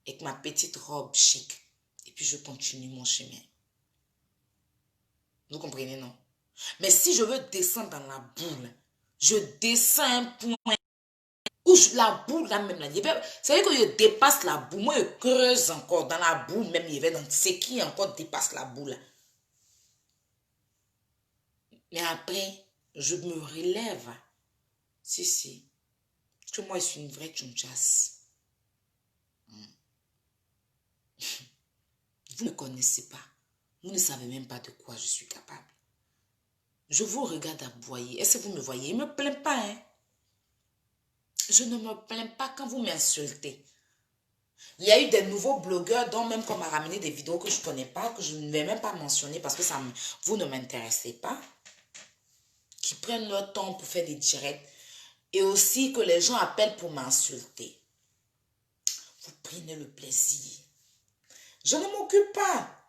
Avec ma petite robe chic. Et puis je continue mon chemin. Vous comprenez, non? Mais si je veux descendre dans la boule, je descends un point où la boule là même là. C'est vrai que je dépasse la boule. Moi, je creuse encore dans la boule même. Il y avait dans ce qui encore dépasse la boule là. Mais après, je me relève. Si. Parce que moi, je suis une vraie tchonchasse. Vous ne me connaissez pas. Vous ne savez même pas de quoi je suis capable. Je vous regarde aboyer. Est-ce que vous me voyez? Il ne me plaint pas, hein. Je ne me plains pas quand vous m'insultez. Il y a eu des nouveaux blogueurs dont même qu'on m'a ramené des vidéos que je ne connais pas, que je ne vais même pas mentionner parce que vous ne m'intéressez pas, qui prennent leur temps pour faire des directs et aussi que les gens appellent pour m'insulter. Vous prenez le plaisir. Je ne m'occupe pas.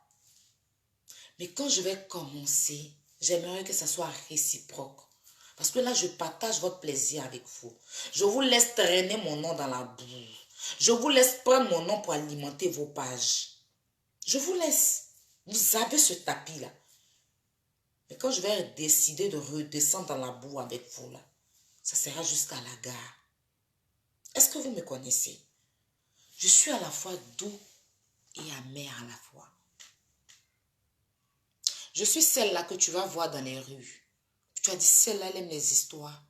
Mais quand je vais commencer, j'aimerais que ça soit réciproque. Parce que là, je partage votre plaisir avec vous. Je vous laisse traîner mon nom dans la boue. Je vous laisse prendre mon nom pour alimenter vos pages. Je vous laisse. Vous avez ce tapis-là. Mais quand je vais décider de redescendre dans la boue avec vous, là, ça sera jusqu'à la gare. Est-ce que vous me connaissez? Je suis à la fois doux et amer à la fois. Je suis celle-là que tu vas voir dans les rues. Tu as dit, celle-là, elle aime les histoires.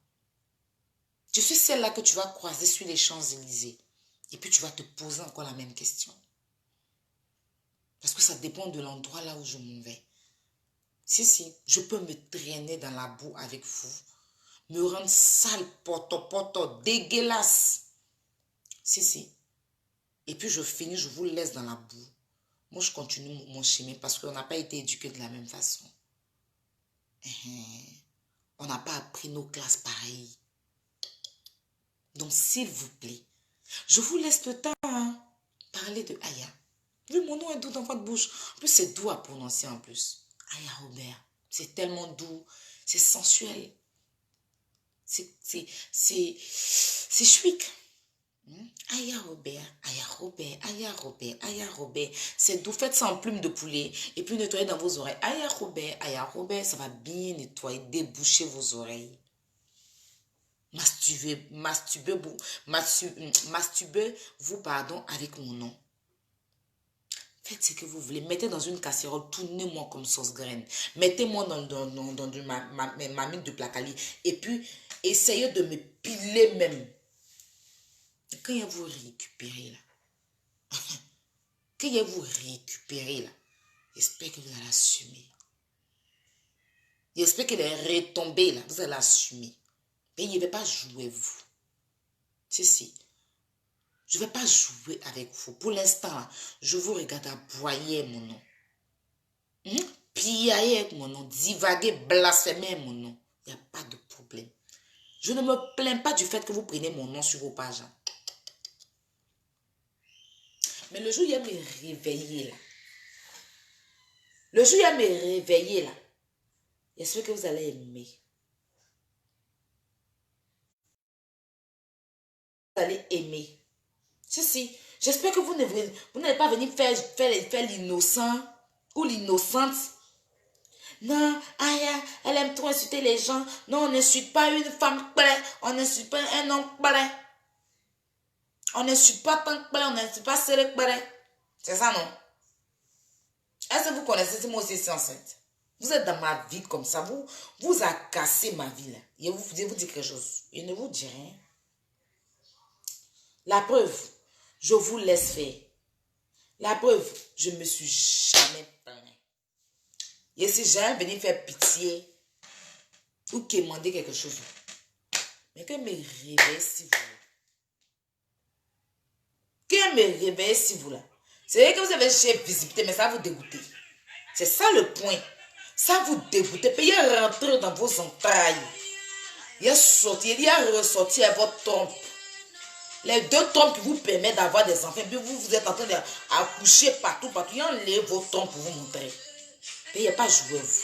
Je suis celle-là que tu vas croiser sur les Champs-Élysées. Et puis tu vas te poser encore la même question. Parce que ça dépend de l'endroit là où je m'en vais. Si, je peux me traîner dans la boue avec vous. Me rendre sale, poto, dégueulasse. Si. Et puis je finis, je vous laisse dans la boue. Moi, je continue mon chemin parce qu'on n'a pas été éduqués de la même façon. On n'a pas appris nos classes pareilles. Donc, s'il vous plaît, je vous laisse le temps hein, parler de Aya. Oui, mon nom est doux dans votre bouche. En plus, c'est doux à prononcer en plus. Aya Robert. C'est tellement doux. C'est sensuel. C'est chouique. Aya Robert, Aya Robert, Aya Robert, Aya Robert. C'est doux. Faites ça en plume de poulet. Et puis nettoyez dans vos oreilles. Aya Robert, ça va bien nettoyer, déboucher vos oreilles. Masturbez-vous, pardon, avec mon nom. Faites ce que vous voulez. Mettez dans une casserole, tournez-moi comme sauce graine. Mettez-moi dans ma mine de placali. Et puis, essayez de me piler même. Quand vous récupérez là, quand vous récupérez là, j'espère que vous allez assumer. J'espère qu'elle est retombée là, vous allez assumer. Mais il ne va pas jouer vous. Si. Je ne vais pas jouer avec vous. Pour l'instant, je vous regarde aboyer mon nom. Piailler avec mon nom. Divaguer, blasphémer mon nom. Il n'y a pas de problème. Je ne me plains pas du fait que vous preniez mon nom sur vos pages. Mais le jour où il y a me réveiller là. Le jour où il y a me réveiller là. J'espère que vous allez aimer. Vous allez aimer. Si. J'espère que vous n'allez pas venir faire l'innocent ou l'innocente. Non, Aya, elle aime trop insulter les gens. Non, on n'insulte pas une femme près. On n'insulte pas un homme près. On n'insulte pas tant près. On n'insulte pas serré près. C'est ça, non? Est-ce que vous connaissez? C'est moi aussi, c'est enceinte. Vous êtes dans ma vie comme ça. Vous avez cassé ma vie là. Je vous dis quelque chose. Je ne vous dis rien. La preuve, je vous laisse faire. La preuve, je ne me suis jamais plaint. Et si jamais venu faire pitié ou demander quelque chose, mais que me réveille si vous. Que me réveille si vous là. C'est vrai que vous avez cherché visibilité, mais ça vous dégoûter. C'est ça le point. Ça vous dégoûter. Puis il est rentré dans vos entrailles. Il est ressorti à votre trompe. Les deux trompes qui vous permettent d'avoir des enfants, puis vous êtes en train d'accoucher partout. Il enlève vos trompes pour vous montrer. Il n'y a pas joué vous.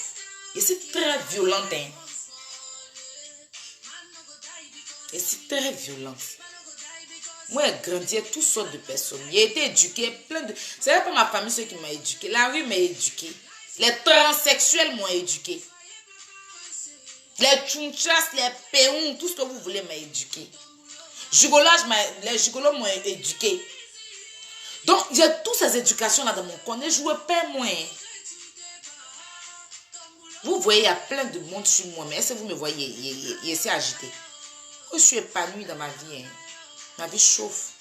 Et c'est très violent. Hein? Et c'est très violent. Moi, j'ai grandi avec toutes sortes de personnes. J'ai été éduquée plein de... C'est pas ma famille ceux qui m'ont éduquée. La rue m'a éduquée. Les transsexuels m'ont éduquée. Les tchunchas, les péons, tout ce que vous voulez m'a éduquée. Les gigolos m'ont éduquée. Donc, j'ai toutes ces éducations-là dans mon corps. Ne jouez pas moins. Vous voyez, il y a plein de monde sur moi. Mais est-ce que vous me voyez? Il est agité. Je suis épanouie dans ma vie. Hein. Ma vie chauffe.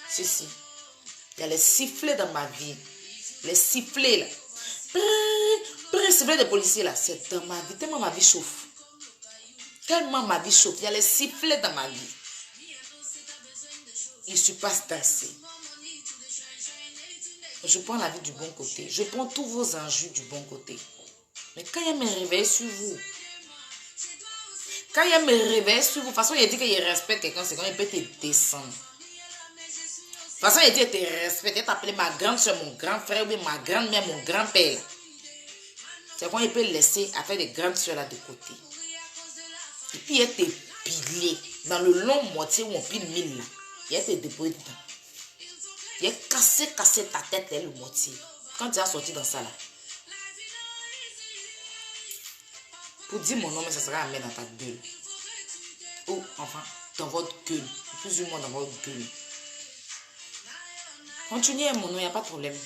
Si. Il y a les sifflets dans ma vie. Les sifflets là. Sifflets de policiers là. C'est dans ma vie. Tellement ma vie chauffe. Tellement ma vie chauffe. Il y a les sifflets dans ma vie. Il se passe d'assez. Je prends la vie du bon côté. Je prends tous vos enjeux du bon côté. Mais quand il me réveille sur vous, quand il me réveille sur vous, de toute façon, il dit qu'il respecte quelqu'un, c'est quand il peut te descendre. toute façon, il dit, te respecter, t'appeler ma grande soeur, mon grand frère, ou bien ma grand-mère, mon grand-père. C'est quand il peut laisser à faire des grandes soeurs là de côté. Et puis, il est pilé dans le long moitié où on pile mille là. Il est déposé dedans. Il est cassé ta tête, le moitié. Quand tu as sorti dans ça là. Pour dire mon nom, mais ça sera à mettre dans ta gueule. Ou enfin, dans votre gueule. Plus ou moins dans votre gueule. Continuez mon nom, il n'y a pas de problème.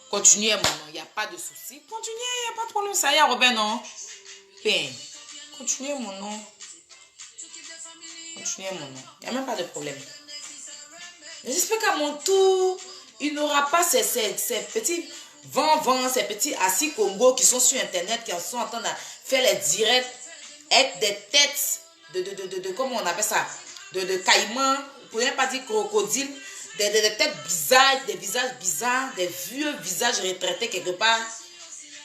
Continuez mon nom, il n'y a pas de souci. Continuez, il n'y a pas de problème. Ça y est, Robin, non? Ben, continuez mon nom. Continuez mon nom. Il n'y a même pas de problème. J'espère qu'à mon tour, il n'aura pas ces petits vents, ces petits assis Congo qui sont sur Internet, qui sont en train de faire les directs avec des têtes de comment on appelle ça? De caïmans, vous ne pouvez pas dire crocodile, des têtes bizarres, des visages bizarres, des vieux visages retraités quelque part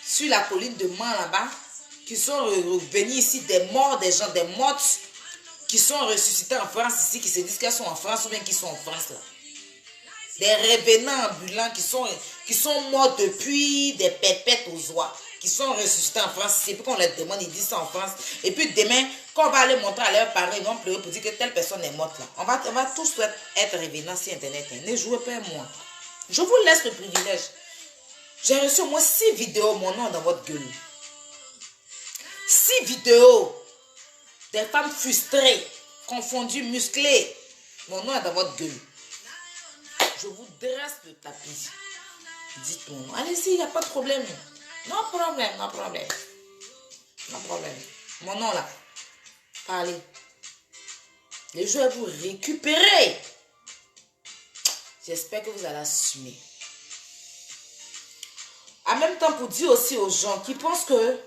sur la colline de Man là-bas, qui sont revenus ici, des morts, des gens, des morts qui sont ressuscités en France ici, qui se disent qu'elles sont en France ou bien qui sont en France là. Des revenants ambulants qui sont morts depuis des pépettes aux oies, qui sont ressuscités en France. Et puis qu'on leur demande, ils disent ça en France. Et puis demain, quand on va aller montrer à leurs parents, ils vont pleurer pour dire que telle personne est morte là. On va tous être revenants sur Internet. Hein. Ne jouez pas moi. Je vous laisse le privilège. J'ai reçu au moins 6 vidéos, mon nom dans votre gueule. 6 vidéos. Des femmes frustrées, confondues, musclées. Mon nom est dans votre gueule. Je vous dresse le tapis. Dites mon nom. Allez-y, il n'y a pas de problème. Non problème, non problème. Non problème. Mon nom là. Parlez. Les jours vous récupérer. J'espère que vous allez assumer. En même temps, pour dire aussi aux gens qui pensent que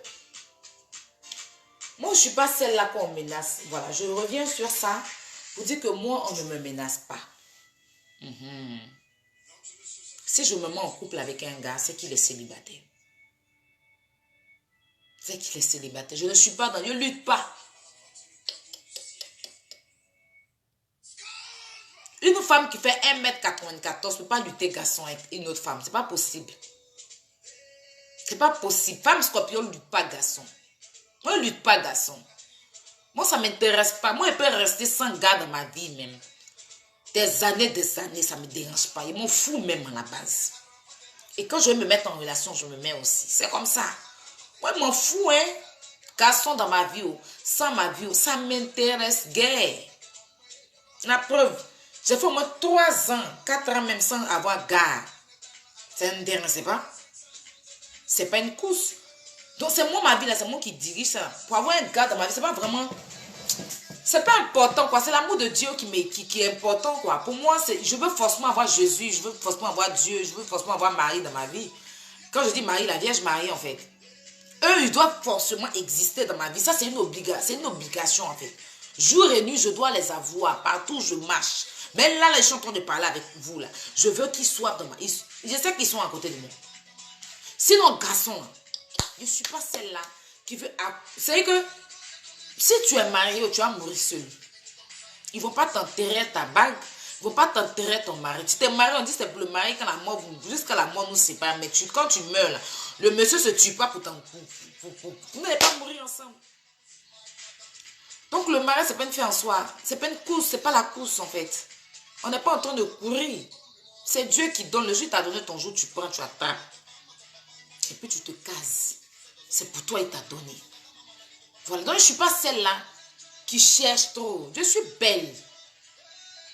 moi, je ne suis pas celle-là qu'on menace. Voilà, je reviens sur ça pour dire que moi, on ne me menace pas. Si je me mets en couple avec un gars, c'est qu'il est célibataire. C'est qu'il est célibataire. Je ne suis pas dans... Je ne lutte pas. Une femme qui fait 1m94 ne peut pas lutter garçon avec une autre femme. C'est pas possible. C'est pas possible. Femme scorpion ne lutte pas garçon. Moi, je ne lutte pas garçon. Moi, ça ne m'intéresse pas. Moi, je peux rester sans gars dans ma vie même. Des années, ça ne me dérange pas. Ils m'en foutent même à la base. Et quand je vais me mettre en relation, je me mets aussi. C'est comme ça. Moi, je m'en fous, hein. Garçon dans ma vie, sans ma vie, ça m'intéresse guère. La preuve, j'ai fait au moins 3 ans, 4 ans même sans avoir gars. Ça ne m'intéresse pas. C'est pas une course. Donc, c'est moi ma vie là, c'est moi qui dirige ça. Pour avoir un gars dans ma vie, c'est pas vraiment... C'est pas important, quoi. C'est l'amour de Dieu qui est important, quoi. Pour moi, je veux forcément avoir Jésus, je veux forcément avoir Dieu, je veux forcément avoir Marie dans ma vie. Quand je dis Marie, la Vierge Marie, en fait. Eux, ils doivent forcément exister dans ma vie. Ça, c'est une obligation, en fait. Jour et nuit, je dois les avoir. Partout où je marche. Mais là, je suis en train de parler avec vous, là. Je veux qu'ils soient dans ma vie. Je sais qu'ils sont à côté de moi. Sinon, garçon, je ne suis pas celle-là qui veut... C'est que... Si tu es marié ou tu vas mourir seul, ils ne vont pas t'enterrer ta bague, ils ne vont pas t'enterrer ton mari. Tu t'es marié, on dit c'est pour le mari quand la mort, jusqu'à la mort nous sépare. Mais quand tu meurs, là, le monsieur ne se tue pas pour t'en... Vous n'allez pas mourir ensemble. Donc le mari, ce n'est pas une fin en soi. Ce n'est pas une course, ce n'est pas la course en fait. On n'est pas en train de courir. C'est Dieu qui donne. Le jour t'a donné ton jour, tu prends, tu attrapes. Et puis tu te cases. C'est pour toi, il t'a donné. Voilà, donc je ne suis pas celle-là qui cherche trop. Je suis belle.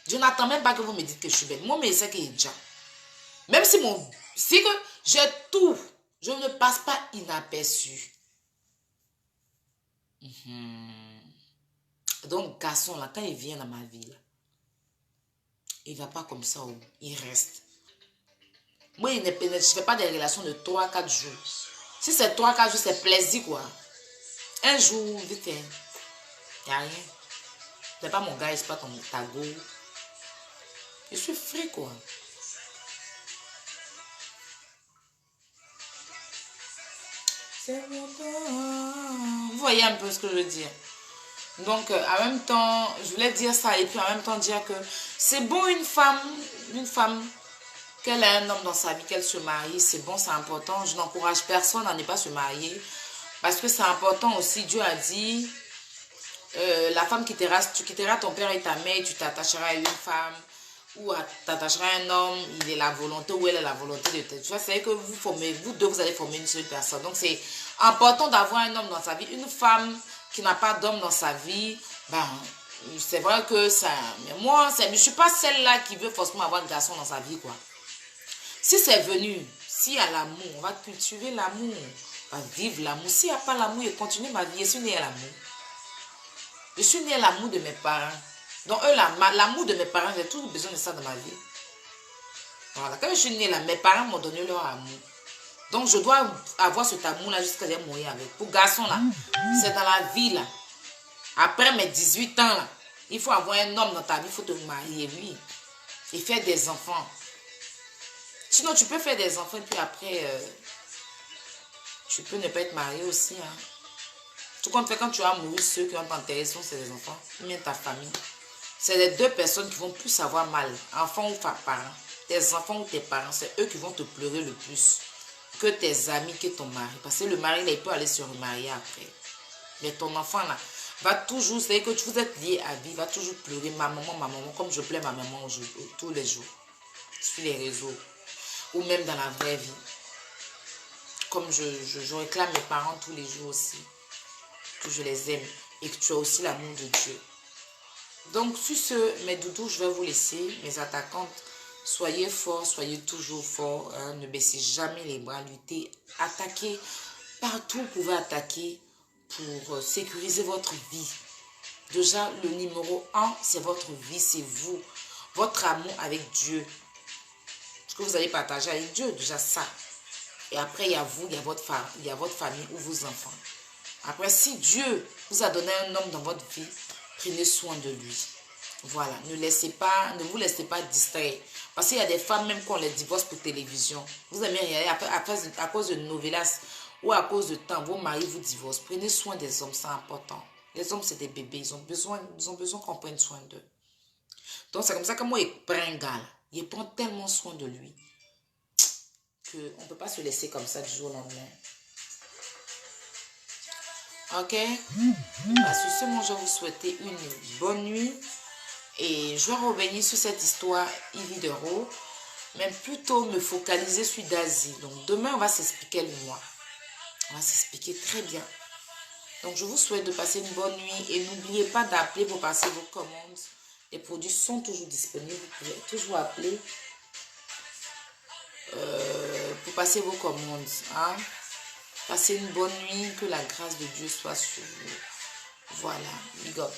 Je n'attends même pas que vous me dites que je suis belle. Moi, mais c'est que déjà. Même si si que j'ai tout, je ne passe pas inaperçu. Donc, garçon, là, quand il vient dans ma vie, là, il ne va pas comme ça, il reste. Moi, je ne fais pas des relations de 3-4 jours. Si c'est 3-4 jours, c'est plaisir, quoi. Un jour, vite fait, il n'y a rien. C'est pas mon gars, c'est pas ta go. Je suis free, quoi. C'est bon. Vous voyez un peu ce que je veux dire. Donc, en même temps, je voulais dire ça et puis en même temps dire que c'est bon une femme, qu'elle ait un homme dans sa vie, qu'elle se marie, c'est bon, c'est important. Je n'encourage personne à ne pas se marier parce que c'est important aussi. Dieu a dit, la femme quittera, tu quitteras ton père et ta mère, tu t'attacheras à une femme ou t'attacheras à un homme, il est la volonté ou elle est la volonté de te. Tu vois, c'est que vous formez, vous deux, vous allez former une seule personne. Donc, c'est important d'avoir un homme dans sa vie. Une femme qui n'a pas d'homme dans sa vie, ben, c'est vrai que ça. Mais moi, je ne suis pas celle-là qui veut forcément avoir un garçon dans sa vie, quoi. Si c'est venu, s'il y a l'amour, on va cultiver l'amour, on va vivre l'amour. S'il n'y a pas l'amour, je continue ma vie. Je suis née à l'amour. Je suis née à l'amour de mes parents. Donc, eux, l'amour de mes parents, j'ai toujours besoin de ça dans ma vie. Voilà. Quand je suis née là, mes parents m'ont donné leur amour. Donc, je dois avoir cet amour-là jusqu'à ce que j'ai mourir avec. Pour garçon, là, c'est dans la vie, là. Après mes 18 ans, là, il faut avoir un homme dans ta vie, il faut te marier, oui. Et faire des enfants. Sinon, tu peux faire des enfants, et puis après, tu peux ne pas être marié aussi. Hein. Tout compte fait, quand tu as mouru, ceux qui ont t'enterré sont les enfants, ou bien ta famille. C'est les deux personnes qui vont plus avoir mal, enfants ou parents. Tes enfants ou tes parents, c'est eux qui vont te pleurer le plus que tes amis, que ton mari. Parce que le mari, là, il peut aller se remarier après. Mais ton enfant, là, va toujours, c'est-à-dire que vous êtes liés à vie, va toujours pleurer ma maman, comme je pleure ma maman tous les jours, sur les réseaux, ou même dans la vraie vie. Comme je réclame mes parents tous les jours aussi, que je les aime et que tu as aussi l'amour de Dieu. Donc, sur ce, mes doudous, je vais vous laisser, mes attaquantes. Soyez forts, soyez toujours forts. Hein, ne baissez jamais les bras, luttez, attaquez. Partout, vous pouvez attaquer pour sécuriser votre vie. Déjà, le numéro 1, c'est votre vie, c'est vous. Votre amour avec Dieu. Ce que vous allez partager avec Dieu, déjà ça. Et après, il y a vous, il y a votre famille ou vos enfants. Après, si Dieu vous a donné un homme dans votre vie, prenez soin de lui. Voilà, ne vous laissez pas distraire. Parce qu'il y a des femmes, même quand on les divorce pour télévision, vous aimez regarder à cause de novelas ou à cause de temps, vos maris vous divorcent. Prenez soin des hommes, c'est important. Les hommes, c'est des bébés, ils ont besoin qu'on prenne soin d'eux. Donc, c'est comme ça que moi, il prend un gars. Il prend tellement soin de lui qu'on ne peut pas se laisser comme ça du jour au lendemain. Ok? Bah, sur ce, moi, je vais vous souhaiter une bonne nuit. Et je vais revenir sur cette histoire Ivy de Ro, mais plutôt me focaliser sur Daisy. Donc, demain, on va s'expliquer le mois. On va s'expliquer très bien. Donc, je vous souhaite de passer une bonne nuit. Et n'oubliez pas d'appeler pour passer vos commandes. Les produits sont toujours disponibles. Vous pouvez toujours appeler pour passer vos commandes. Hein? Passez une bonne nuit. Que la grâce de Dieu soit sur vous. Voilà. Big up.